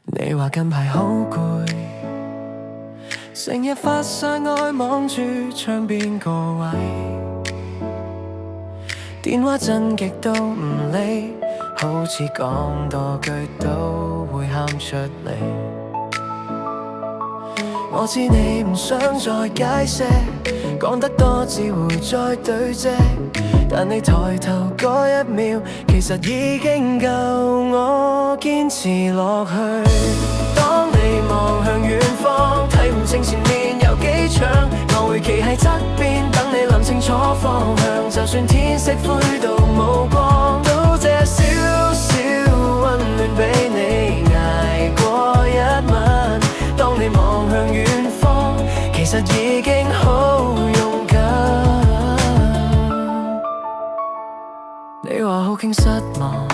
你話近排好攰，成日發晒呆望住窗邊個位，電話震極都唔理，好似講多句都會喊出嚟。我知你唔想再解釋，講得多只會再對峙，但你抬頭嗰一秒，其實已經夠我堅持落去。當你望向遠方，睇唔清前面有幾長，我會企喺側邊等你諗清楚方向。就算天色灰到冇光，都借少少溫暖俾你捱過一晚。當你望向遠方，其實已經好勇敢。你話好驚失望，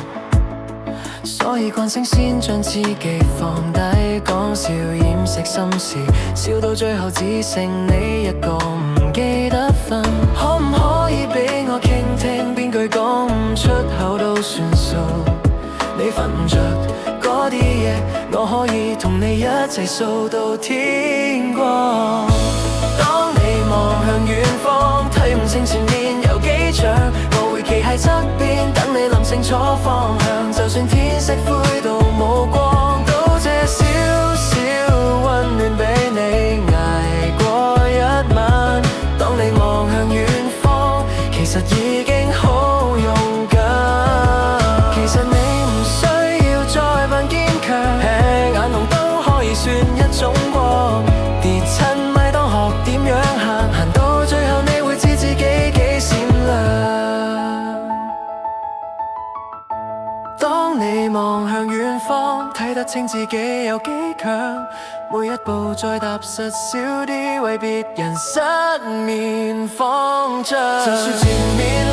所以慣性先將自己放低，講笑掩飾心事，笑到最後只剩你一個唔記得瞓。可唔可以俾我傾聽，邊句講唔出口都算數？你瞓唔着嗰啲嘢，我可以同你一齊數到天光。當你望向遠方，睇唔清前面有幾長，我會企喺側邊等你諗清楚方向。就算天色灰到冇光，都借少少溫暖俾你捱過一晚。當你望向遠方，其實已經好勇敢。其實你唔需要再扮堅強，吃眼紅都可以算一種光。跌親咪當學點樣行，行到最後你會知自己幾閃亮。當你望向遠方，睇得清自己有幾強，每一步再踏實少啲，為別人失眠慌張。就算前面